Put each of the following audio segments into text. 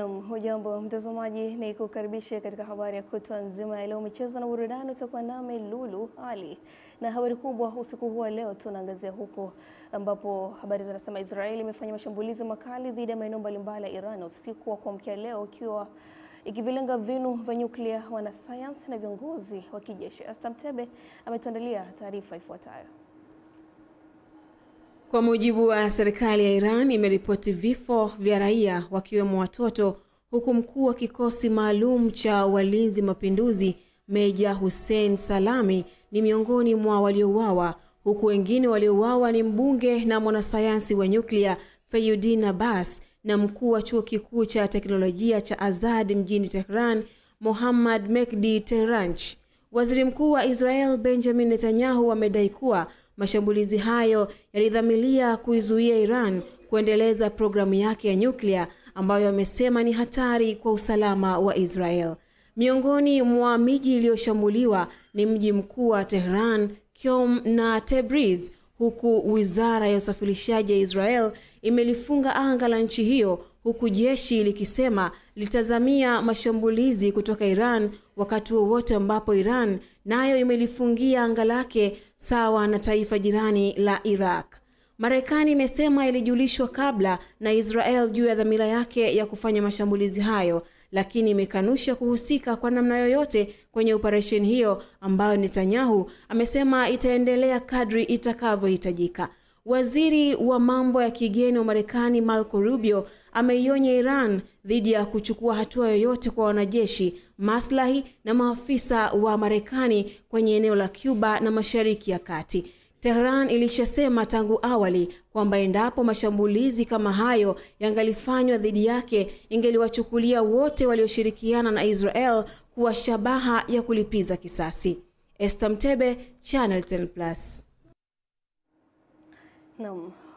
Hujambo mtazamaji, ni kukaribisha katika habari ya kutwa nzima ya leo michezo na burudani. Utakuwa nami Lulu Ali, na habari kubwa usiku huu leo tunaangazia huko ambapo habari zinasema Israeli imefanya mashambulizi makali dhidi ya maeneo mbalimbali ya Iran usiku wa kuamkia leo, ikivilenga vinu vya nyuklia, wanasayansi na viongozi wa kijeshi. Astam Tebe ametuandalia taarifa ifuatayo. Kwa mujibu wa serikali ya Iran, imeripoti vifo vya raia wakiwemo watoto, huku mkuu wa kikosi maalum cha walinzi mapinduzi Meja Hussein Salami ni miongoni mwa waliouawa, huku wengine waliouawa ni mbunge na mwanasayansi wa nyuklia Fayuddin Abbas na mkuu wa chuo kikuu cha teknolojia cha Azad mjini Tehran Mohammad Mehdi Tehranch. Waziri Mkuu wa Israel Benjamin Netanyahu amedai kuwa mashambulizi hayo yalidhamiria kuizuia Iran kuendeleza programu yake ya nyuklia ambayo amesema ni hatari kwa usalama wa Israel. Miongoni mwa miji iliyoshambuliwa ni mji mkuu wa Tehran, Qom na Tabriz, huku wizara ya usafirishaji ya Israel imelifunga anga la nchi hiyo, huku jeshi likisema litazamia mashambulizi kutoka Iran wakati wowote ambapo Iran nayo imelifungia anga lake sawa na taifa jirani la Iraq. Marekani imesema ilijulishwa kabla na Israel juu ya dhamira yake ya kufanya mashambulizi hayo, lakini imekanusha kuhusika kwa namna yoyote kwenye operesheni hiyo ambayo Netanyahu amesema itaendelea kadri itakavyohitajika. Waziri wa mambo ya kigeni wa Marekani Marco Rubio ameionya Iran dhidi ya kuchukua hatua yoyote kwa wanajeshi, maslahi na maafisa wa Marekani kwenye eneo la Cuba na Mashariki ya Kati. Tehran ilishasema tangu awali kwamba endapo mashambulizi kama hayo yangalifanywa dhidi yake, ingeliwachukulia wote walioshirikiana na Israel kuwa shabaha ya kulipiza kisasi. Astam Tebe, Channel 10+.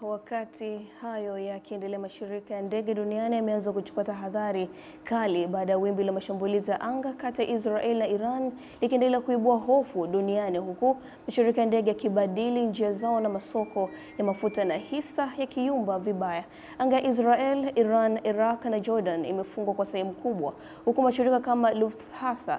Wakati hayo yakiendelea, mashirika ya ndege duniani yameanza kuchukua tahadhari kali baada ya wimbi la mashambulizi ya anga kati ya Israel na Iran likiendelea kuibua hofu duniani, huku mashirika ya ndege yakibadili njia zao na masoko ya mafuta na hisa yakiyumba vibaya. Anga ya Israel, Iran, Iraq na Jordan imefungwa kwa sehemu kubwa, huku mashirika kama Lufthansa,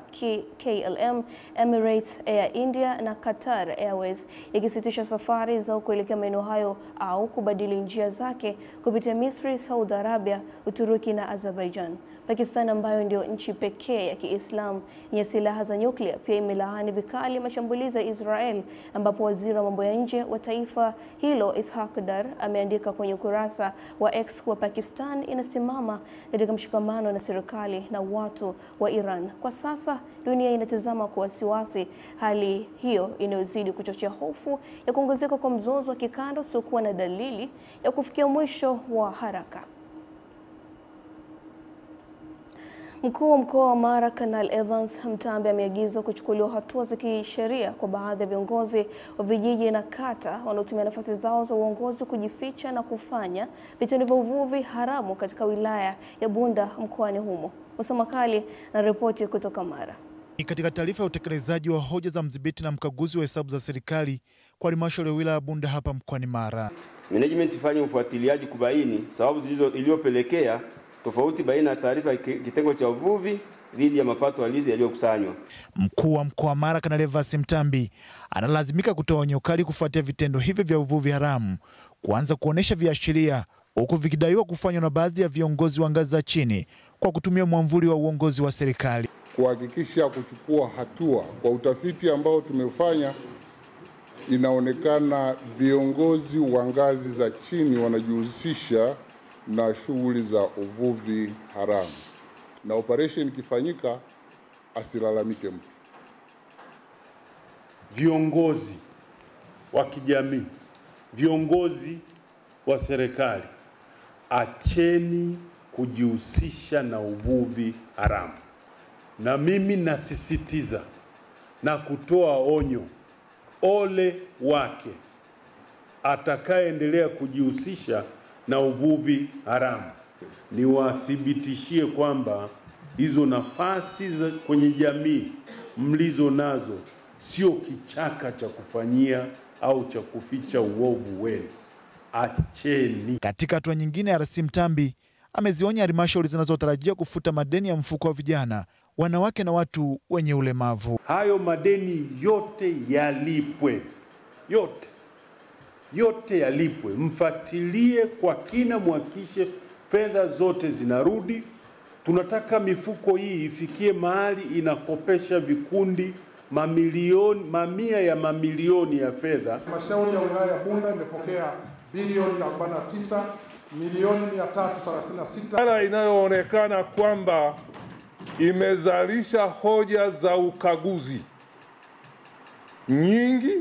KLM, Emirates, Air India na Qatar Airways yakisitisha safari zao kuelekea maeneo hayo au kubadili njia zake kupitia Misri, Saudi Arabia, Uturuki na Azerbaijan. Pakistan, ambayo ndio nchi pekee ya Kiislamu yenye silaha za nyuklia, pia imelaani vikali mashambulizi ya Israel, ambapo waziri wa mambo ya nje wa taifa hilo Ishaq Dar ameandika kwenye ukurasa wa X kuwa Pakistan inasimama katika mshikamano na serikali na watu wa Iran. Kwa sasa dunia inatazama kwa wasiwasi hali hiyo inayozidi kuchochea hofu ya kuongezeka kwa mzozo wa kikanda usiokuwa na dalili ya kufikia mwisho wa haraka. Mkuu wa mkoa wa Mara Kanali Evans Mtambi ameagiza kuchukuliwa hatua za kisheria kwa baadhi ya viongozi wa vijiji na kata wanaotumia nafasi zao za uongozi kujificha na kufanya vitendo vya uvuvi haramu katika wilaya ya Bunda mkoani humo. Musa Makali na ripoti kutoka Mara. Katika taarifa ya utekelezaji wa hoja za mdhibiti na mkaguzi wa hesabu za serikali kwa halmashauri ya wilaya ya Bunda hapa mkoani Mara, management ifanye ufuatiliaji kubaini sababu iliyopelekea tofauti baina ya taarifa ya kitengo cha uvuvi dhidi ya mapato halisi yaliyokusanywa. Mkuu wa mkoa wa Mara Kanali Evans Mtambi analazimika kutoa onyo kali kufuatia vitendo hivi vya uvuvi haramu kuanza kuonesha viashiria, huku vikidaiwa kufanywa na baadhi ya viongozi wa ngazi za chini kwa kutumia mwamvuli wa uongozi wa serikali. Kuhakikisha kuchukua hatua. Kwa utafiti ambao tumefanya, inaonekana viongozi wa ngazi za chini wanajihusisha na shughuli za uvuvi haramu, na operation ikifanyika asilalamike mtu. Viongozi wa kijamii, viongozi wa serikali, acheni kujihusisha na uvuvi haramu. Na mimi nasisitiza na kutoa onyo, ole wake atakayeendelea kujihusisha na uvuvi haramu. Niwathibitishie kwamba hizo nafasi kwenye jamii mlizo nazo sio kichaka cha kufanyia au cha kuficha uovu wenu. Acheni. Katika hatua nyingine, RC Mtambi amezionya halmashauri zinazotarajia kufuta madeni ya mfuko wa vijana, wanawake na watu wenye ulemavu. Hayo madeni yote yalipwe, yote yalipwe. Mfuatilie kwa kina, muhakikishe fedha zote zinarudi. Tunataka mifuko hii ifikie mahali inakopesha vikundi mamia ya mamilioni ya fedha. Halmashauri ya wilaya ya Bunda imepokea bilioni 49 milioni 336 inayoonekana kwamba imezalisha hoja za ukaguzi nyingi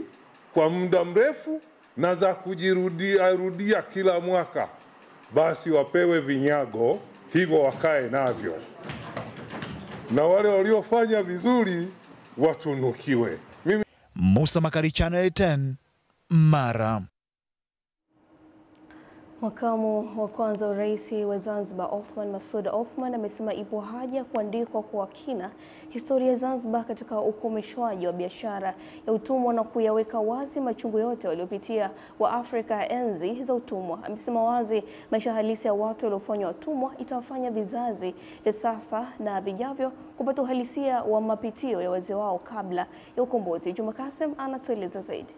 kwa muda mrefu na za kujirudia kila mwaka, basi wapewe vinyago hivyo wakae navyo, na wale waliofanya vizuri watunukiwe. Musa Makari, Channel 10, Mara. Makamu wa kwanza wa rais wa Zanzibar Othman Masoud Othman amesema ipo haja ya kuandikwa kwa kina historia ya Zanzibar katika ukomeshwaji wa biashara ya utumwa na kuyaweka wazi machungu yote waliopitia wa Afrika enzi za utumwa. Amesema wazi maisha halisi ya watu waliofanywa watumwa itawafanya vizazi vya sasa na vijavyo kupata uhalisia wa mapitio ya wazee wao kabla ya ukombozi. Juma Kasim anatueleza zaidi.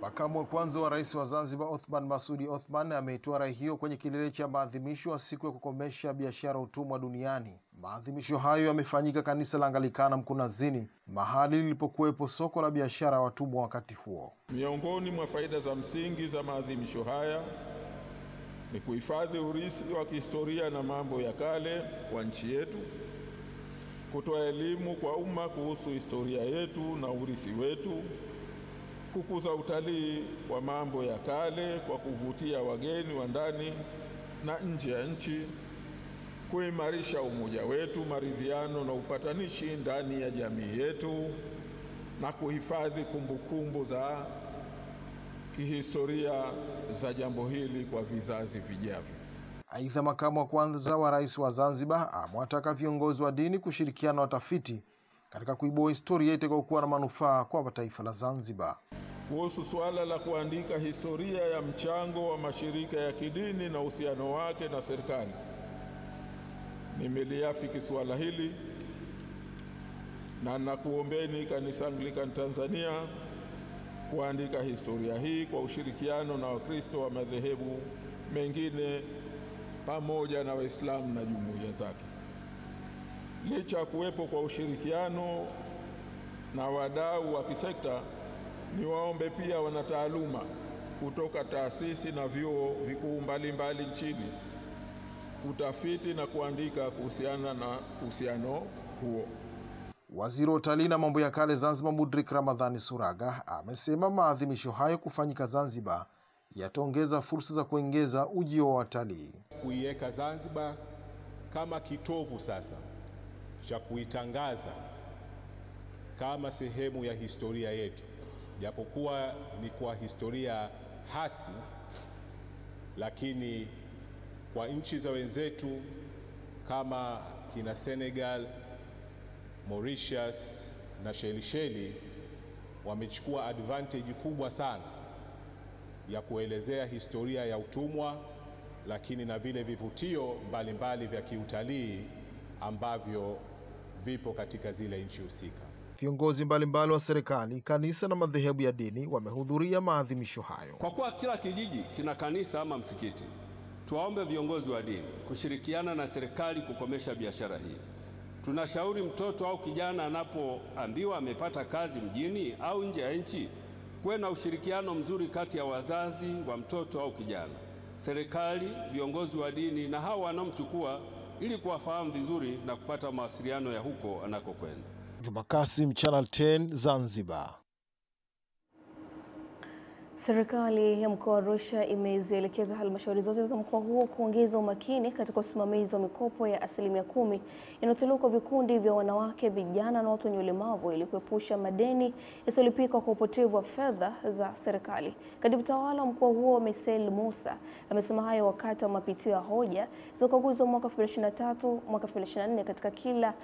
Makamu wa kwanza wa rais wa Zanzibar Othman Masoud Othman ameitoa rai hiyo kwenye kilele cha maadhimisho ya siku ya kukomesha biashara utumwa duniani. Maadhimisho hayo yamefanyika kanisa la Anglikana Mkunazini, mahali lilipokuwepo soko la biashara ya watumwa wakati huo. Miongoni mwa faida za msingi za maadhimisho haya ni kuhifadhi urithi wa kihistoria na mambo ya kale wa nchi yetu, kutoa elimu kwa umma kuhusu historia yetu na urithi wetu, kukuza utalii wa mambo ya kale kwa kuvutia wageni wa ndani na nje ya nchi, kuimarisha umoja wetu, maridhiano na upatanishi ndani ya jamii yetu, na kuhifadhi kumbukumbu za kihistoria za jambo hili kwa vizazi vijavyo. Aidha, makamu wa kwanza wa rais wa Zanzibar amewataka viongozi wa dini kushirikiana na watafiti katika kuibua historia itakayokuwa na manufaa kwa taifa la Zanzibar. Kuhusu suala la kuandika historia ya mchango wa mashirika ya kidini na uhusiano wake na serikali, nimeliafiki suala hili na nakuombeni Kanisa Anglican Tanzania kuandika historia hii kwa ushirikiano na Wakristo wa madhehebu mengine pamoja na Waislamu na jumuiya zake. Licha ya kuwepo kwa ushirikiano na wadau wa kisekta, niwaombe pia wanataaluma kutoka taasisi na vyuo vikuu mbalimbali nchini kutafiti na kuandika kuhusiana na uhusiano huo. Waziri wa utalii na mambo ya kale Zanzibar Mudrik Ramadhani Suraga amesema maadhimisho hayo kufanyika Zanzibar yataongeza fursa za kuongeza ujio wa watalii. Kuiweka Zanzibar kama kitovu sasa cha kuitangaza kama sehemu ya historia yetu, japokuwa ni kwa historia hasi, lakini kwa nchi za wenzetu kama kina Senegal, Mauritius na Shelisheli wamechukua advantage kubwa sana ya kuelezea historia ya utumwa, lakini na vile vivutio mbalimbali vya kiutalii ambavyo vipo katika zile nchi husika. Viongozi mbalimbali wa serikali, kanisa na madhehebu ya dini wamehudhuria maadhimisho hayo. Kwa kuwa kila kijiji kina kanisa ama msikiti, tuwaombe viongozi wa dini kushirikiana na serikali kukomesha biashara hii. Tunashauri mtoto au kijana anapoambiwa amepata kazi mjini au nje ya nchi, kuwe na ushirikiano mzuri kati ya wazazi wa mtoto au kijana, serikali, viongozi wa dini na hao wanaomchukua, ili kuwafahamu vizuri na kupata mawasiliano ya huko anakokwenda. Juma Kasim, Channel 10, Zanzibar. Serikali ya mkoa wa Arusha imezielekeza halmashauri zote za mkoa huo kuongeza umakini katika usimamizi wa mikopo ya 10% inayotolewa kwa vikundi vya wanawake, vijana na watu wenye ulemavu ili kuepusha madeni yasiyolipika kwa upotevu wa fedha za serikali. Katibu tawala mkoa huo Mesel Musa amesema hayo wakati wa mapitio ya hoja za ukaguzi wa mwaka 2023 mwaka 2024 katika kila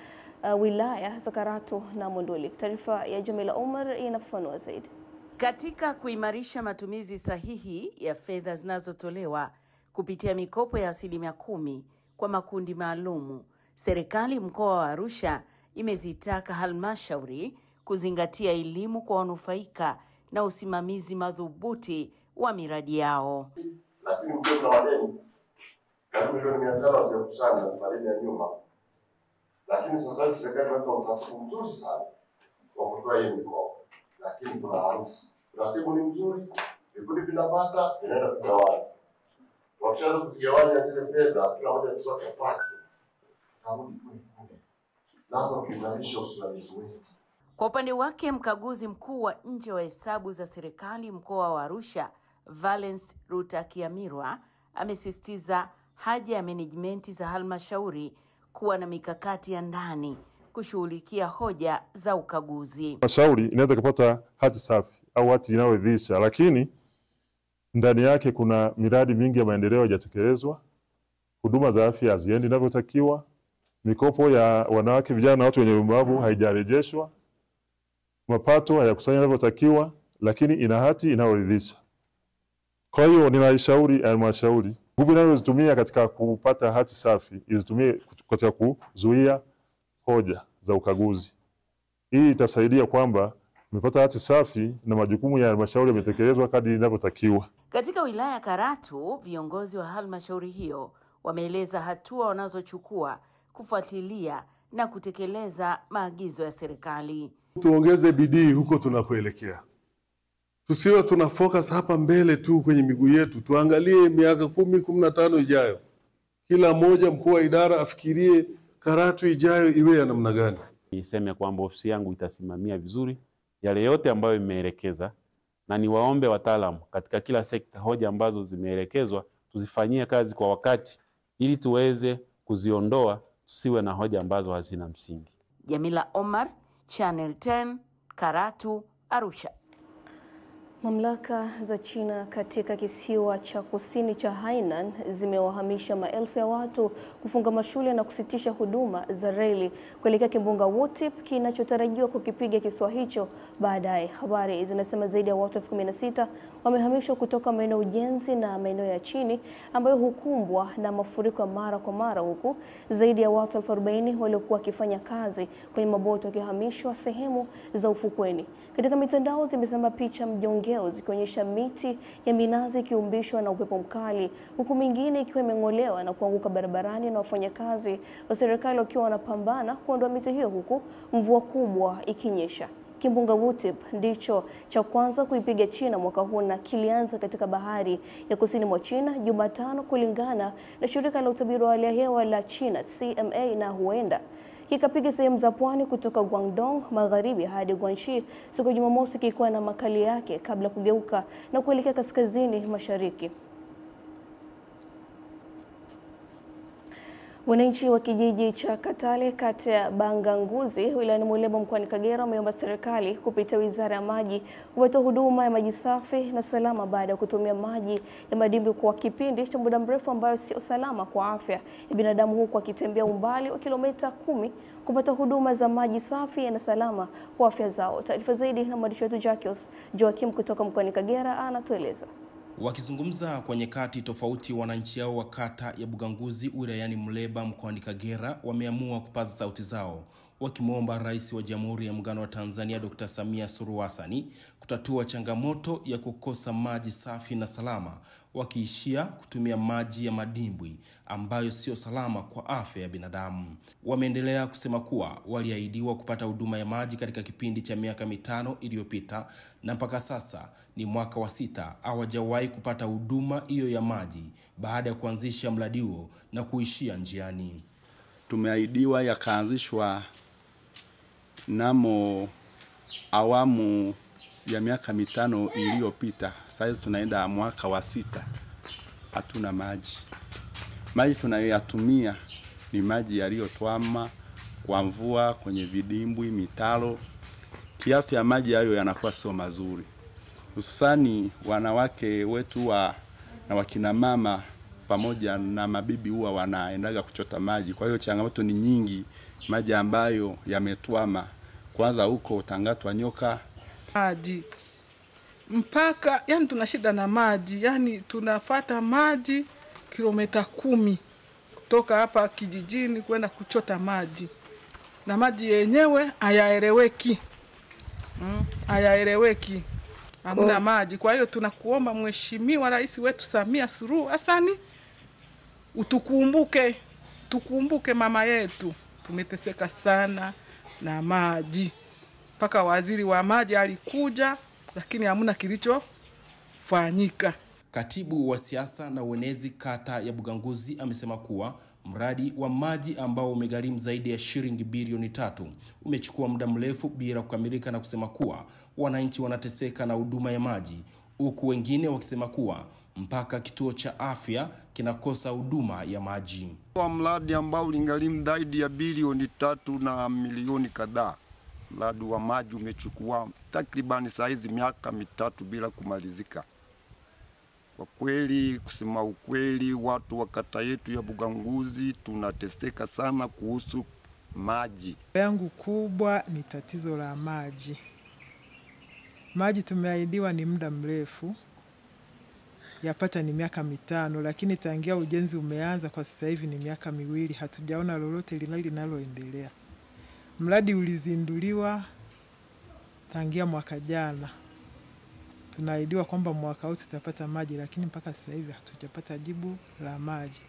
wilaya za Karatu na Monduli. Taarifa ya Jamila Omar inafafanua zaidi. Katika kuimarisha matumizi sahihi ya fedha zinazotolewa kupitia mikopo ya 10%, kwa makundi maalumu. Serikali mkoa wa Arusha imezitaka halmashauri kuzingatia elimu kwa wanufaika na usimamizi madhubuti wa miradi yao. Lakini mkiwa na madeni karibu milioni 500 hazikusanya madeni ya nyuma. Lakini sasa serikali imeweka utaratibu mzuri sana wa kutoa hii mikopo. Lakini kuna harusi. Utaratibu ni mzuri, vikundi vinapata, vinaenda kugawanya. Wakishaanza kuzigawanya zile fedha, kila mmoja anatoa chapati. Tutarudi kule. Lazima kuimarisha usimamizi wetu. Kwa upande wake, mkaguzi mkuu wa nje wa hesabu za serikali mkoa wa Arusha, Valence Rutakiamirwa, amesisitiza haja ya management za halmashauri kuwa na mikakati ya ndani kushughulikia hoja za ukaguzi. Halmashauri inaweza kupata hati safi au hati inayoridhisha, lakini ndani yake kuna miradi mingi ya maendeleo hajatekelezwa, huduma za afya haziendi inavyotakiwa, mikopo ya wanawake, vijana na watu wenye ulemavu haijarejeshwa, mapato hayakusanywa inavyotakiwa, lakini ina hati inayoridhisha. Kwa hiyo ninaishauri halmashauri nguvu inayozitumia katika kupata hati safi izitumie katika kuzuia hoja za ukaguzi. Hii itasaidia kwamba umepata hati safi na majukumu ya halmashauri yametekelezwa kadri inavyotakiwa. Katika wilaya ya Karatu, viongozi wa halmashauri hiyo wameeleza hatua wanazochukua kufuatilia na kutekeleza maagizo ya serikali. Tuongeze bidii huko tunakoelekea. Tusiwe tuna focus hapa mbele tu kwenye miguu yetu. Tuangalie miaka 10-15 ijayo. Kila mmoja mkuu wa idara afikirie Karatu ijayo iwe ya namna gani. Niseme kwamba ofisi yangu itasimamia vizuri yale yote ambayo imeelekeza, na niwaombe wataalamu katika kila sekta hoja ambazo zimeelekezwa tuzifanyie kazi kwa wakati ili tuweze kuziondoa, tusiwe na hoja ambazo hazina msingi. Jamila Omar, Channel 10, Karatu, Arusha. Mamlaka za China katika kisiwa cha kusini cha Hainan zimewahamisha maelfu ya watu, kufunga mashule na kusitisha huduma za reli kuelekea kimbunga Wutip kinachotarajiwa kukipiga kisiwa hicho baadaye. Habari zinasema zaidi ya watu 16,000 wamehamishwa kutoka maeneo ujenzi na maeneo ya chini ambayo hukumbwa na mafuriko mara kwa mara, huku zaidi ya watu 40,000 waliokuwa wakifanya kazi kwenye maboti wakihamishwa sehemu za ufukweni. Katika mitandao zimesema picha mjongeo zikionyesha miti ya minazi ikiumbishwa na upepo mkali, huku mingine ikiwa imeng'olewa na kuanguka barabarani na wafanyakazi wa serikali wakiwa wanapambana kuondoa miti hiyo huku mvua kubwa ikinyesha. Kimbunga Wutip ndicho cha kwanza kuipiga China mwaka huu na kilianza katika bahari ya kusini mwa China Jumatano, kulingana na shirika la utabiri wa hali ya hewa la China CMA, na huenda kikapiga sehemu za pwani kutoka Guangdong magharibi hadi Guangxi siku ya Jumamosi, kikiwa na makali yake kabla kugeuka na kuelekea kaskazini mashariki. Wananchi wa kijiji cha Katale kata ya Banganguzi wilayani Muleba mkoani Kagera wameomba serikali kupitia Wizara ya Maji kupata huduma ya maji safi na salama baada ya kutumia maji ya madimbwi kwa kipindi cha muda mrefu ambayo sio salama kwa afya ya binadamu, huku akitembea umbali wa kilomita 10 kupata huduma za maji safi na salama kwa afya zao. Taarifa zaidi na mwandishi wetu Jacques Joakim kutoka mkoani Kagera anatueleza. Wakizungumza kwa nyakati tofauti, wananchi hao wa kata ya Buganguzi wilayani Muleba mkoani Kagera wameamua kupaza sauti zao wakimwomba Rais wa Jamhuri ya Muungano wa Tanzania Dr. Samia Suluhu Hassan kutatua changamoto ya kukosa maji safi na salama, wakiishia kutumia maji ya madimbwi ambayo sio salama kwa afya ya binadamu. Wameendelea kusema kuwa waliahidiwa kupata huduma ya maji katika kipindi cha miaka 5 iliyopita, na mpaka sasa ni mwaka wa 6 hawajawahi kupata huduma hiyo ya maji baada ya kuanzisha mradi huo na kuishia njiani. Tumeahidiwa yakaanzishwa namo awamu ya miaka 5 iliyopita. Sasa tunaenda mwaka wa 6, hatuna maji. Maji tunayoyatumia ni maji yaliyotwama kwa mvua kwenye vidimbwi, mitaro. Kiafya maji hayo yanakuwa sio mazuri. Hususani wanawake wetu na wakina mama pamoja na mabibi huwa wanaendaga kuchota maji. Kwa hiyo changamoto ni nyingi, maji ambayo yametwama. Kwanza huko Tangatwa Nyoka maji mpaka, yani tuna shida na maji, yani tunafuata maji kilomita 10 kutoka hapa kijijini kwenda kuchota maji, na maji yenyewe hayaeleweki. Hayaeleweki, hamna maji. Kwa hiyo tunakuomba Mheshimiwa Rais wetu Samia Suluhu Hassan, tukumbuke mama yetu. Tumeteseka sana na maji, mpaka waziri wa maji alikuja, lakini hamna kilichofanyika. Katibu wa siasa na uenezi kata ya Buganguzi amesema kuwa mradi wa maji ambao umegharimu zaidi ya shilingi bilioni 3 umechukua muda mrefu bila kukamilika, na kusema kuwa wananchi wanateseka na huduma ya maji, huku wengine wakisema kuwa mpaka kituo cha afya kinakosa huduma ya maji. Kwa mradi ambao uligharimu zaidi ya bilioni 3 na milioni kadhaa, mradi wa maji umechukua takriban saizi miaka 3 bila kumalizika. Kwa kweli, kusema ukweli, watu wa kata yetu ya Buganguzi tunateseka sana kuhusu maji. Yangu kubwa ni tatizo la maji. Maji tumeahidiwa ni muda mrefu, yapata ni miaka 5, lakini tangia ujenzi umeanza kwa sasa hivi ni miaka 2, hatujaona lolote linaloendelea. Mradi ulizinduliwa tangia mwaka jana. Tunaahidiwa kwamba mwaka huu tutapata maji, lakini mpaka sasa hivi hatujapata jibu la maji.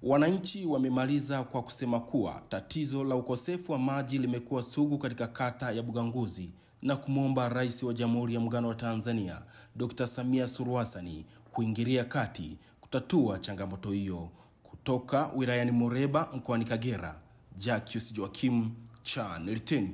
Wananchi wamemaliza kwa kusema kuwa tatizo la ukosefu wa maji limekuwa sugu katika kata ya Buganguzi, na kumwomba Rais wa Jamhuri ya Muungano wa Tanzania Dr. Samia Suluhu Hassan kuingilia kati kutatua changamoto hiyo. Kutoka wilayani Muleba mkoani Kagera, Jacques Joachim, Channel 10.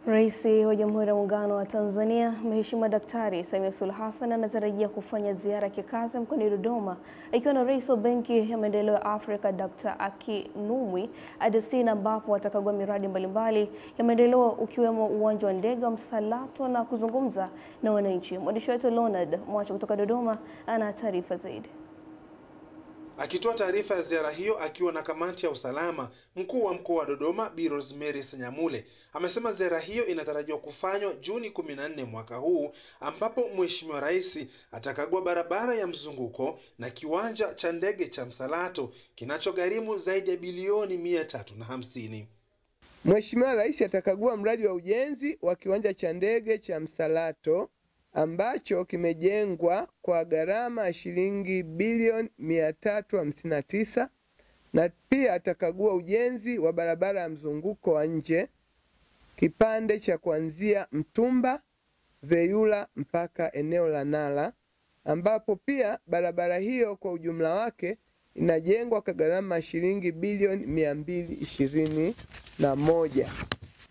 Rais wa Jamhuri ya Muungano wa Tanzania Mheshimiwa Daktari Samia Suluhu Hassan anatarajia kufanya ziara ya kikazi mkoani Dodoma ikiwa na Rais wa Benki ya Maendeleo ya Afrika Dr. Akinwumi Adesina, ambapo atakagua miradi mbalimbali ya maendeleo ukiwemo uwanja wa ndege wa Msalato na kuzungumza na wananchi. Mwandishi wetu Leonard Mwacho kutoka Dodoma ana taarifa zaidi. Akitoa taarifa ya ziara hiyo akiwa na kamati ya usalama, mkuu wa mkoa wa Dodoma Bi Rosemary Senyamule amesema ziara hiyo inatarajiwa kufanywa Juni 14 mwaka huu, ambapo Mheshimiwa Rais atakagua barabara ya mzunguko na kiwanja cha ndege cha Msalato kinachogharimu zaidi ya bilioni 350. Mheshimiwa Rais atakagua mradi wa ujenzi wa kiwanja cha ndege cha Msalato ambacho kimejengwa kwa gharama ya shilingi bilioni 359, na pia atakagua ujenzi wa barabara ya mzunguko wa nje kipande cha kuanzia Mtumba Veyula mpaka eneo la Nala, ambapo pia barabara hiyo kwa ujumla wake inajengwa kwa gharama ya shilingi bilioni 221.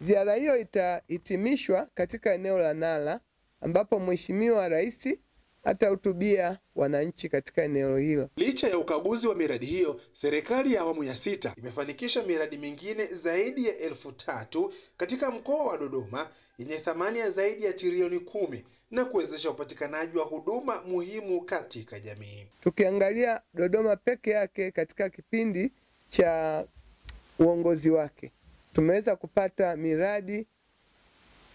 Ziara hiyo itahitimishwa katika eneo la Nala ambapo Mheshimiwa Rais atahutubia wananchi katika eneo hilo. Licha ya ukaguzi wa miradi hiyo, serikali ya awamu ya 6 imefanikisha miradi mingine zaidi ya 1000 katika mkoa wa Dodoma yenye thamani ya zaidi ya trilioni 10 na kuwezesha upatikanaji wa huduma muhimu katika jamii. Tukiangalia Dodoma peke yake katika kipindi cha uongozi wake, tumeweza kupata miradi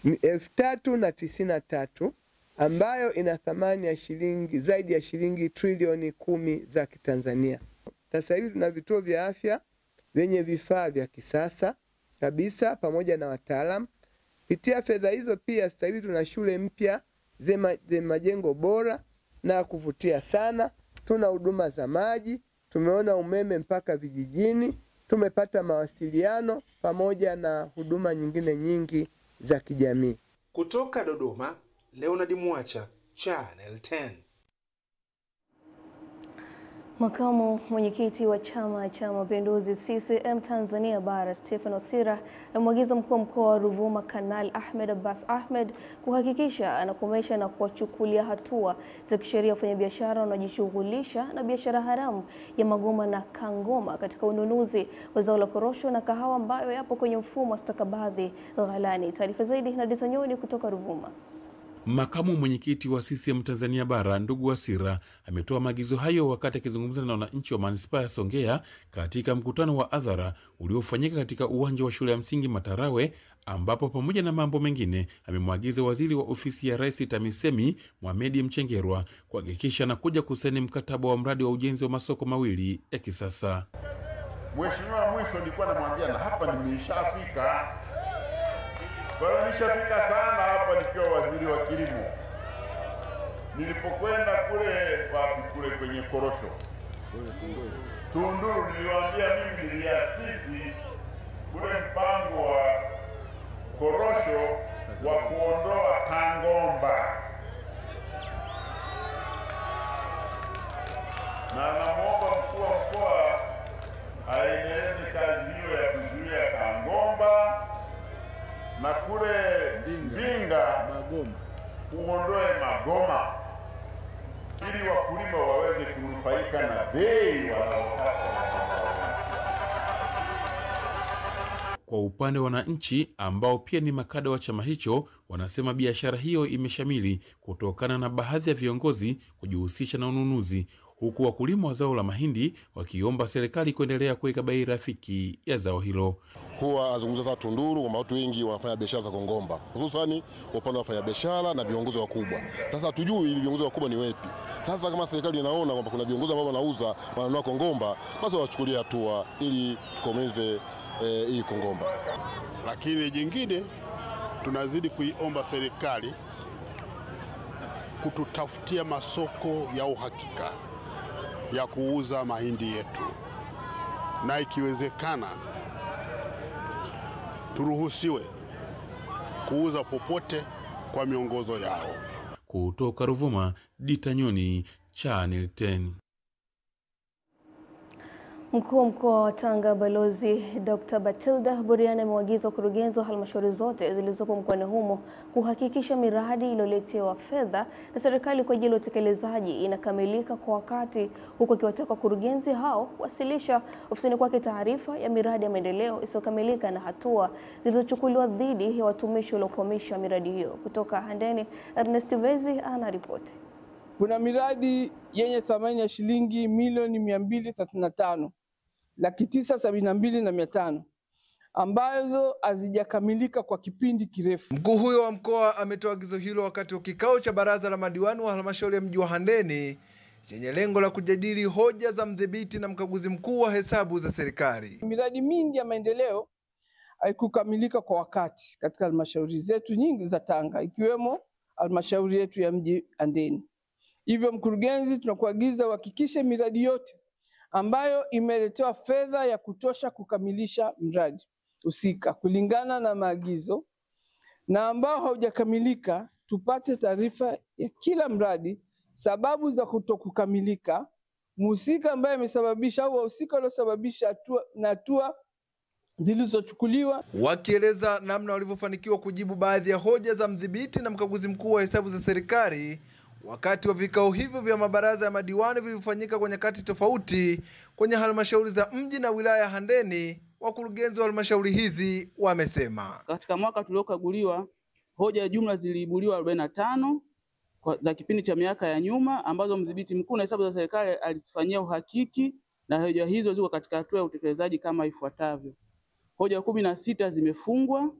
1093 ambayo ina thamani ya shilingi zaidi ya shilingi trilioni 10 za Kitanzania. Sasa hivi tuna vituo vya afya vyenye vifaa vya kisasa kabisa pamoja na wataalamu. Kupitia fedha hizo pia sasa hivi tuna shule mpya zenye majengo bora na kuvutia sana. Tuna huduma za maji, tumeona umeme mpaka vijijini, tumepata mawasiliano pamoja na huduma nyingine nyingi za kijamii. Kutoka Dodoma, Leonard Mwacha, Channel 10. Makamu mwenyekiti wa Chama cha Mapinduzi CCM Tanzania Bara Stephen Wasira amemwagiza mkuu wa mkoa wa Ruvuma Kanali Ahmed Abbas Ahmed kuhakikisha anakomesha na kuwachukulia hatua za kisheria wafanyabiashara wanaojishughulisha na biashara haramu ya magoma na kangoma katika ununuzi wa zao la korosho na kahawa ambayo yapo kwenye mfumo wa stakabadhi ghalani. Taarifa zaidi na Disonyoni kutoka Ruvuma. Makamu mwenyekiti wa CCM Tanzania Bara, ndugu Wasira, ametoa maagizo hayo wakati akizungumza na wananchi wa manispaa ya Songea katika mkutano wa hadhara uliofanyika katika uwanja wa shule ya msingi Matarawe, ambapo pamoja na mambo mengine amemwagiza waziri wa ofisi ya Rais TAMISEMI Mohamed Mchengerwa kuhakikisha na kuja kusaini mkataba wa mradi wa ujenzi wa masoko mawili ya kisasa. Mheshimiwa, mwisho nilikuwa namwambia na hapa nimeshafika. Kwa hiyo nishafika sana hapa nikiwa waziri wa kilimo. Nilipokwenda kule kwenye korosho Tunduru, niliwaambia mimi niliasisi ule mpango wa korosho wa kuondoa kangomba, na namuomba mkuu wa mkoa aendeleze kazi hiyo ya kuzuia kangomba, na kule Mbinga uondoe magoma ili wakulima waweze kunufaika na bei wanaopata. Kwa upande wa wananchi ambao pia ni makada wa chama hicho, wanasema biashara hiyo imeshamiri kutokana na baadhi ya viongozi kujihusisha na ununuzi, huku wakulima wa zao la mahindi wakiomba serikali kuendelea kuweka bei rafiki ya zao hilo. Huwa azungumza za Tunduru kwamba watu wengi wanafanya biashara za kongomba, hususani upande wa wafanya biashara na viongozi wakubwa. Sasa hatujui viongozi wakubwa ni wepi. Sasa kama serikali inaona kwamba kuna viongozi ambao wanauza wananunua kongomba, basi wachukulie hatua ili tukomeze hii kongomba. Lakini jingine tunazidi kuiomba serikali kututafutia masoko ya uhakika ya kuuza mahindi yetu, na ikiwezekana turuhusiwe kuuza popote kwa miongozo yao. Kutoka Ruvuma, Ditanyoni, Channel 10. Mkuu wa mkoa wa Tanga Balozi Dr. Batilda Burian amewaagiza wakurugenzi wa halmashauri zote zilizopo mkoani humo kuhakikisha miradi iliyoletewa fedha na serikali kwa ajili ya utekelezaji inakamilika kwa wakati, huku akiwataka wakurugenzi hao kuwasilisha ofisini kwake taarifa ya miradi ya maendeleo isiyokamilika na hatua zilizochukuliwa dhidi ya watumishi waliokwamisha miradi hiyo. Kutoka Handeni, Ernest Bezi anaripoti. Kuna miradi yenye thamani ya shilingi milioni 235,972,500 ambazo hazijakamilika kwa kipindi kirefu. Mkuu huyo wa mkoa ametoa agizo hilo wakati wa kikao cha baraza la madiwani wa halmashauri ya mji wa Handeni chenye lengo la kujadili hoja za mdhibiti na mkaguzi mkuu wa hesabu za serikali. Miradi mingi ya maendeleo haikukamilika kwa wakati katika halmashauri zetu nyingi za Tanga, ikiwemo halmashauri yetu ya mji Handeni. Hivyo mkurugenzi, tunakuagiza uhakikishe miradi yote ambayo imeletewa fedha ya kutosha kukamilisha mradi husika kulingana na maagizo, na ambao haujakamilika tupate taarifa ya kila mradi, sababu za kutokukamilika, mhusika ambaye amesababisha au wahusika waliosababisha na hatua zilizochukuliwa. Wakieleza namna walivyofanikiwa kujibu baadhi ya hoja za mdhibiti na mkaguzi mkuu wa hesabu za serikali wakati wa vikao hivyo vya mabaraza ya madiwani vilivyofanyika kwa nyakati tofauti kwenye halmashauri za mji na wilaya ya Handeni, wakurugenzi wa halmashauri hizi wamesema katika mwaka tuliokaguliwa hoja jumla ziliibuliwa 45 za kipindi cha miaka ya nyuma, ambazo mdhibiti mkuu na hesabu za serikali alizifanyia uhakiki, na hoja hizo ziko katika hatua ya utekelezaji kama ifuatavyo. Hoja 16 zimefungwa,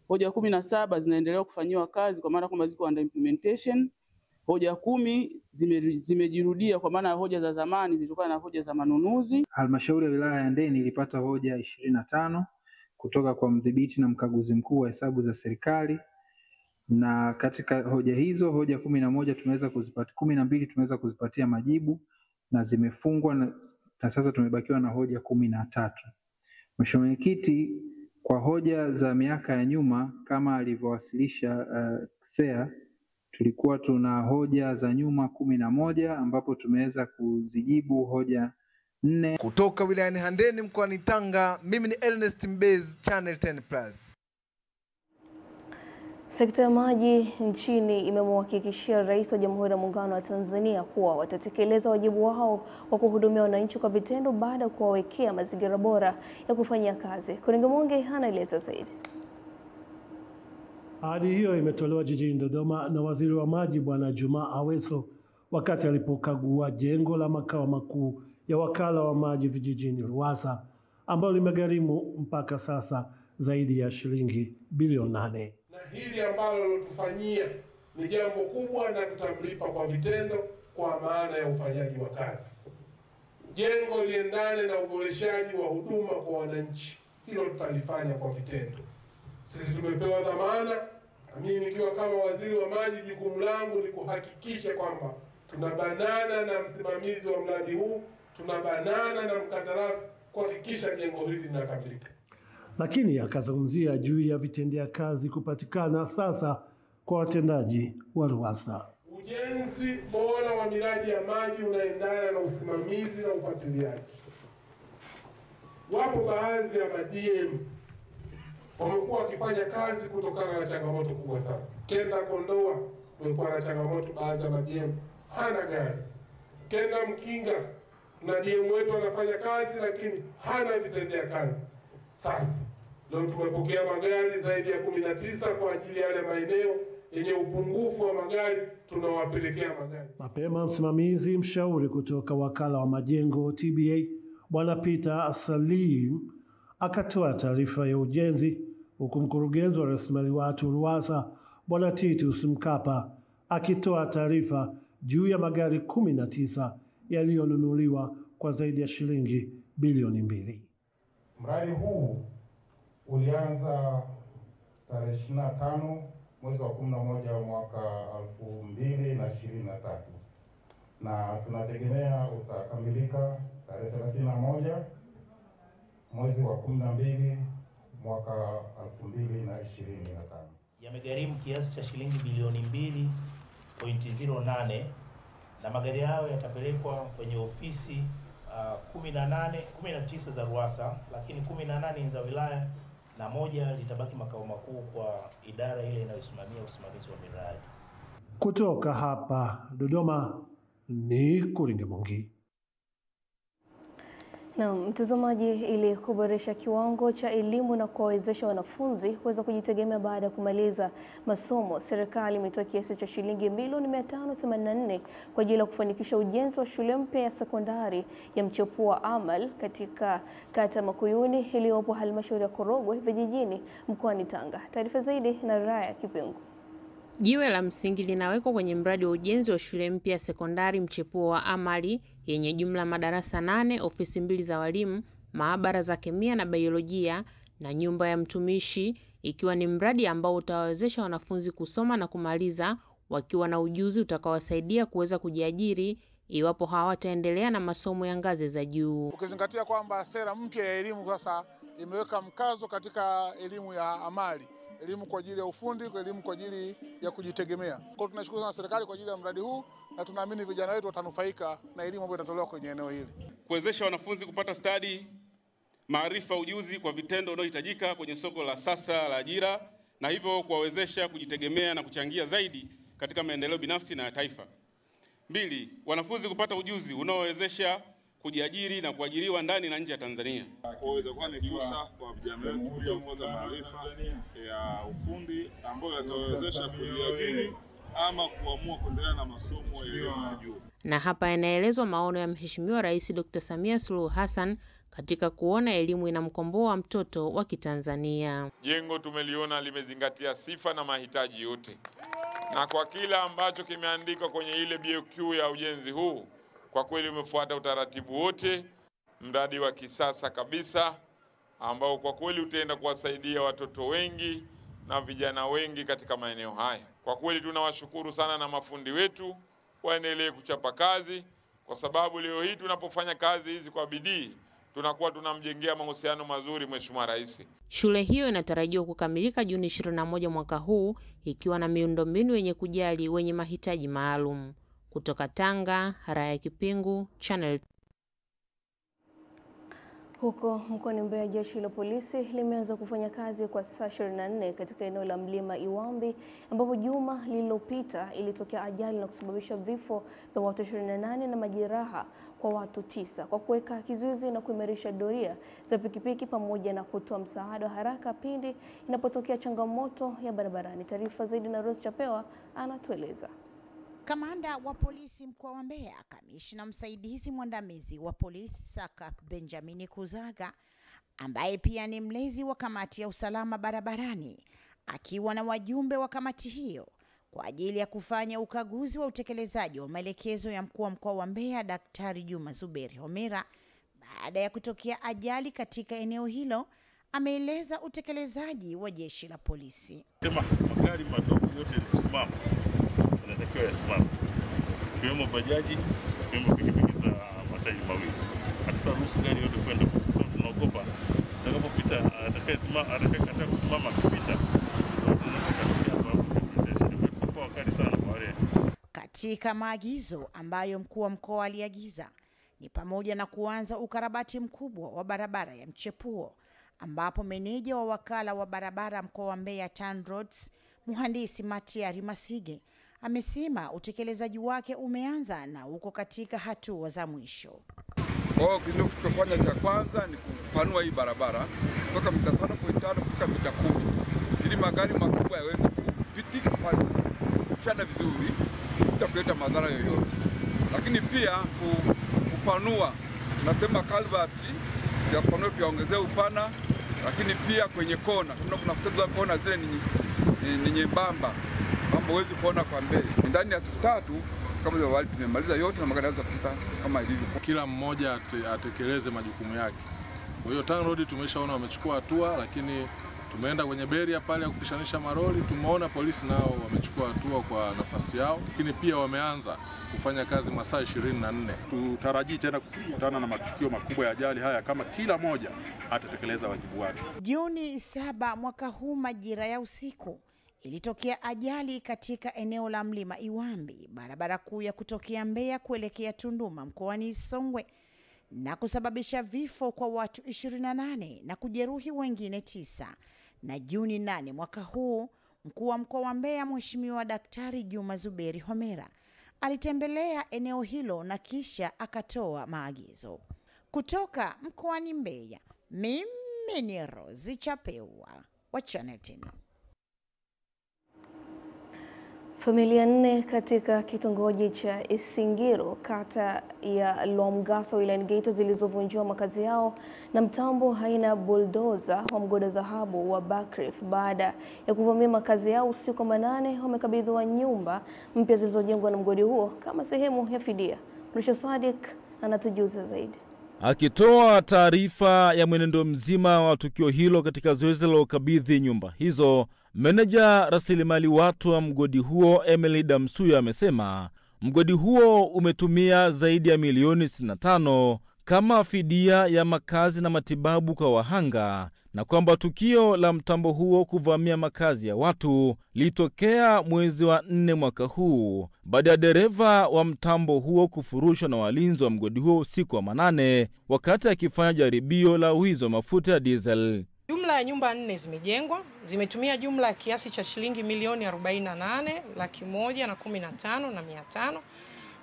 hoja 17 zinaendelea kufanyiwa kazi kwa maana kwamba ziko under implementation. Hoja 10 zimejirudia kwa maana hoja za zamani zilitokana na hoja za manunuzi. Halmashauri ya wilaya ya Handeni ilipata hoja 25 kutoka kwa mdhibiti na mkaguzi mkuu wa hesabu za serikali, na katika hoja hizo hoja 11 tumeweza kuzipata, 12 tumeweza kuzipatia majibu na zimefungwa, na sasa tumebakiwa na hoja 13. Mheshimiwa Mwenyekiti, kwa hoja za miaka ya nyuma kama alivyowasilisha SEA, tulikuwa tuna hoja za nyuma 11 ambapo tumeweza kuzijibu hoja 4. Kutoka wilayani Handeni mkoani Tanga, mimi ni Ernest Mbezi, Channel 10+. Sekta ya maji nchini imemhakikishia Rais wa Jamhuri ya Muungano wa Tanzania kuwa watatekeleza wajibu wao wa kuhudumia wananchi kwa vitendo baada ya kuwawekea mazingira bora ya kufanyia kazi. Kuringa Mwonge anaeleza zaidi. Ahadi hiyo imetolewa jijini Dodoma na Waziri wa Maji Bwana Juma Aweso wakati alipokagua jengo la makao makuu ya Wakala wa Maji Vijijini RUWASA ambalo limegharimu mpaka sasa zaidi ya shilingi bilioni 8. Na hili ambalo lotufanyia ni jambo kubwa na tutamlipa kwa vitendo kwa maana ya ufanyaji wa kazi. Jengo liendane na uboreshaji wa huduma kwa wananchi. Hilo tutalifanya kwa vitendo. Sisi tumepewa dhamana, na mimi nikiwa kama waziri wa maji, jukumu langu ni kuhakikisha kwamba tunabanana na msimamizi wa mradi huu, tunabanana na mkandarasi kuhakikisha jengo hili linakamilika. Lakini akazungumzia juu ya vitendea kazi kupatikana sasa kwa watendaji wa RUWASA. Ujenzi bora wa miradi ya maji unaendana na usimamizi na ufuatiliaji. Wapo baadhi ya madm wamekuwa wakifanya kazi kutokana na changamoto kubwa sana. Kenda Kondoa kumekuwa na changamoto, baadhi ya madm hana gari. Kenda Mkinga na DM wetu anafanya kazi lakini hana vitendea kazi. Sasa leo tumepokea magari zaidi ya 19 kwa ajili ya yale maeneo yenye upungufu wa magari, tunawapelekea magari. Mapema msimamizi mshauri kutoka Wakala wa Majengo TBA Bwana Peter Salim akatoa taarifa ya ujenzi, huku mkurugenzi wa rasilimali watu RUWASA Bwana Titus Mkapa akitoa taarifa juu ya magari 19 yaliyonunuliwa kwa zaidi ya shilingi bilioni 2. Mradi huu ulianza tarehe 25 mwezi wa 11 mwaka 2023 na tunategemea utakamilika tarehe 31 mwezi wa 12 mwaka 2025. Yamegharimu kiasi cha shilingi bilioni 2.08 na magari hayo yatapelekwa kwenye ofisi 19 za RUWASA, lakini 18 za wilaya na moja litabaki makao makuu kwa idara ile inayosimamia usimamizi wa miradi. Kutoka hapa Dodoma ni Kuringe Mongi. Na mtazamaji, ili kuboresha kiwango cha elimu na kuwawezesha wanafunzi kuweza kujitegemea baada ya kumaliza masomo, serikali imetoa kiasi cha shilingi milioni 584 kwa ajili ya kufanikisha ujenzi wa shule mpya ya sekondari ya mchepuo wa Amal katika kata Makuyuni iliyopo halmashauri ya Korogwe Vijijini mkoani Tanga. Taarifa zaidi na Raya Kipengu. Jiwe la msingi linawekwa kwenye mradi wa ujenzi wa shule mpya sekondari mchepuo wa Amali yenye jumla madarasa 8, ofisi 2 za walimu, maabara za kemia na biolojia na nyumba ya mtumishi, ikiwa ni mradi ambao utawawezesha wanafunzi kusoma na kumaliza wakiwa na ujuzi utakaowasaidia kuweza kujiajiri iwapo hawataendelea na masomo ya ngazi za juu. Ukizingatia kwamba sera mpya ya elimu sasa imeweka mkazo katika elimu ya amali, elimu kwa ajili ya ufundi, elimu kwa ajili ya kujitegemea. Kwa hiyo tunashukuru sana serikali kwa ajili ya mradi huu na tunaamini vijana wetu watanufaika na elimu ambayo inatolewa kwenye eneo hili. Kuwezesha wanafunzi kupata stadi, maarifa, ujuzi kwa vitendo unaohitajika kwenye soko la sasa la ajira, na hivyo kuwawezesha kujitegemea na kuchangia zaidi katika maendeleo binafsi na ya taifa. 2, wanafunzi kupata ujuzi unaowezesha kujiajiri na kuajiriwa ndani na nje ya Tanzania. Kwa hiyo itakuwa ni fursa kwa vijana wetu waliopata maarifa ya ufundi ambayo yatawezesha kujiajiri ama kuamua kuendelea na masomo ya elimu ya juu. Na hapa yanaelezwa maono ya Mheshimiwa Rais Dr. Samia Suluhu Hassan katika kuona elimu inamkomboa mtoto wa Kitanzania. Jengo tumeliona limezingatia sifa na mahitaji yote, na kwa kila ambacho kimeandikwa kwenye ile BOQ ya ujenzi huu, kwa kweli umefuata utaratibu wote. Mradi wa kisasa kabisa ambao kwa kweli utaenda kuwasaidia watoto wengi na vijana wengi katika maeneo haya. Kwa kweli tunawashukuru sana, na mafundi wetu waendelee kuchapa kazi, kwa sababu leo hii tunapofanya kazi hizi kwa bidii tunakuwa tunamjengea mahusiano mazuri Mheshimiwa Rais. Shule hiyo inatarajiwa kukamilika Juni 21 mwaka huu ikiwa na miundombinu yenye kujali wenye mahitaji maalum. Kutoka Tanga, Raya Kipingu, Channel. Huko mkoani Mbeya, jeshi la polisi limeanza kufanya kazi kwa saa 24 katika eneo la Mlima Iwambi ambapo juma lililopita ilitokea ajali na kusababisha vifo vya watu 28 na majeraha kwa watu 9 kwa kuweka kizuizi na kuimarisha doria za pikipiki pamoja na kutoa msaada wa haraka pindi inapotokea changamoto ya barabarani. Taarifa zaidi na Rose Chapewa anatueleza. Kamanda wa polisi mkoa wa Mbeya, kamishna msaidizi mwandamizi wa polisi Saka Benjamin Kuzaga, ambaye pia ni mlezi wa kamati ya usalama barabarani, akiwa na wajumbe wa kamati hiyo kwa ajili ya kufanya ukaguzi wa utekelezaji wa maelekezo ya mkuu wa mkoa wa Mbeya Daktari Juma Zuberi Homera baada ya kutokea ajali katika eneo hilo, ameeleza utekelezaji wa jeshi la polisi. Sema magari madogo yote yanasimama, yanatakiwa yasimame, ikiwemo bajaji, ikiwemo pikipiki za matairi mawili. Hatutaruhusu gari yote kwenda kwa sababu tunaogopa atakapopita atakayekataa kusimama kupita. Katika maagizo ambayo mkuu wa mkoa aliagiza ni pamoja na kuanza ukarabati mkubwa wa barabara ya Mchepuo, ambapo meneja wa wakala wa barabara mkoa wa Mbeya TANROADS Mhandisi Matiari Masige amesema utekelezaji wake umeanza na uko katika hatua za mwisho. Kwa hiyo kufanya cha kwanza ni kupanua hii barabara kutoka mita 5.5 kufika mita 10 ili magari makubwa yaweze kupitika pale kushana vizuri bila kuleta madhara yoyote. Lakini pia kupanua, tunasema kalvati ya kupanua tuongezea upana, lakini pia kwenye kona kuna kusema kona zile ni nyembamba mambo huwezi kuona kwa mbele. Ndani ya siku 3 kama vile wali tumemaliza yote na magari yanaweza kupita kama ilivyo. Kila mmoja atekeleze majukumu yake. Kwa hiyo TANROADS tumeshaona wamechukua hatua, lakini tumeenda kwenye beria pale ya kupishanisha maroli, tumeona polisi nao wamechukua hatua kwa nafasi yao, lakini pia wameanza kufanya kazi masaa 24. Tutarajii tena kukutana na matukio makubwa ya ajali haya kama kila moja atatekeleza wajibu wake. Juni 7 mwaka huu majira ya usiku ilitokea ajali katika eneo la Mlima Iwambi, barabara kuu ya kutokea Mbeya kuelekea Tunduma mkoani Songwe, na kusababisha vifo kwa watu 28 na kujeruhi wengine 9. Na Juni 8 mwaka huu mkuu wa mkoa wa Mbeya Mheshimiwa Daktari Juma Zuberi Homera alitembelea eneo hilo na kisha akatoa maagizo. Kutoka mkoani Mbeya, mimi ni Rose Chapewa wa Channel 10. Familia 4 katika kitongoji cha Isingiro kata ya Lwamgasa wilayani Geita zilizovunjiwa makazi yao na mtambo haina bulldozer wa mgodi dhahabu wa Buckreef baada ya kuvamia makazi yao usiku wa manane wamekabidhiwa nyumba mpya zilizojengwa na mgodi huo kama sehemu ya fidia. Mrisho Sadik anatujuza zaidi. Akitoa taarifa ya mwenendo mzima wa tukio hilo katika zoezi la ukabidhi nyumba hizo, meneja rasilimali watu wa mgodi huo Emily Damsuya amesema mgodi huo umetumia zaidi ya milioni 65 kama fidia ya makazi na matibabu kwa wahanga, na kwamba tukio la mtambo huo kuvamia makazi ya watu litokea mwezi wa 4 mwaka huu baada ya dereva wa mtambo huo kufurushwa na walinzi wa mgodi huo usiku wa manane wakati akifanya jaribio la wizi wa mafuta ya diesel. Jumla ya nyumba 4 zimejengwa, zimetumia jumla ya kiasi cha shilingi milioni 48,115,500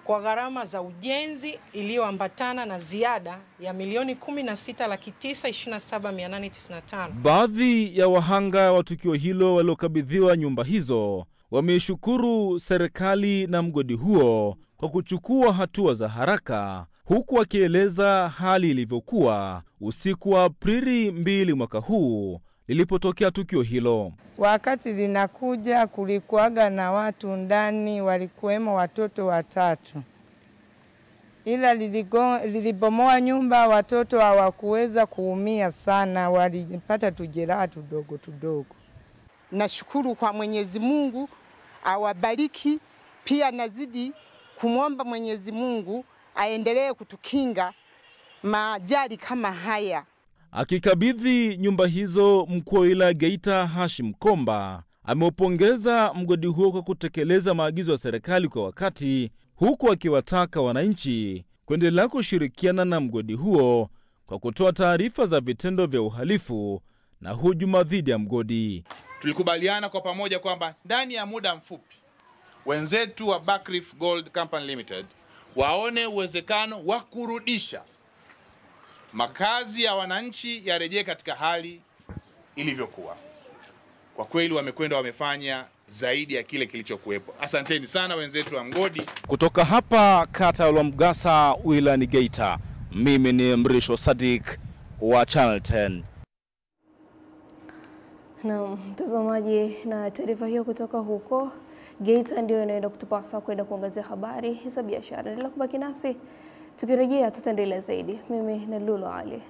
kwa gharama za ujenzi iliyoambatana na ziada ya milioni 16,927,895. Baadhi ya wahanga wa tukio hilo waliokabidhiwa nyumba hizo wameishukuru serikali na mgodi huo kwa kuchukua hatua za haraka, huku wakieleza hali ilivyokuwa usiku wa Aprili 2 mwaka huu lilipotokea tukio hilo. Wakati linakuja kulikuwaga na watu ndani, walikuwemo watoto 3. Ila lilibomoa nyumba, watoto hawakuweza kuumia sana, walipata tujeraha tudogo tudogo. Nashukuru kwa Mwenyezi Mungu awabariki, pia nazidi kumwomba Mwenyezi Mungu aendelee kutukinga majali kama haya. Akikabidhi nyumba hizo, mkuu wa wilaya Geita Hashim Komba ameupongeza mgodi huo kwa kutekeleza maagizo ya serikali kwa wakati, huku akiwataka wananchi kuendelea kushirikiana na mgodi huo kwa kutoa taarifa za vitendo vya uhalifu na hujuma dhidi ya mgodi. Tulikubaliana kwa pamoja kwamba ndani ya muda mfupi wenzetu wa Buckreef Gold Company Limited waone uwezekano wa kurudisha makazi ya wananchi yarejee katika hali ilivyokuwa. Kwa kweli wamefanya zaidi ya kile kilichokuwepo. Asanteni sana wenzetu wa mgodi. Kutoka hapa kata ya Lwamgasa wilayani Geita, mimi ni Mrisho Sadik wa Channel 10. Na mtazamaji, na taarifa hiyo kutoka huko Geita ndio inaenda kutupasa kwenda kuangazia habari za biashara. Endelea kubaki nasi, tukirejea tutaendelea zaidi. Mimi ni Lulu Ali.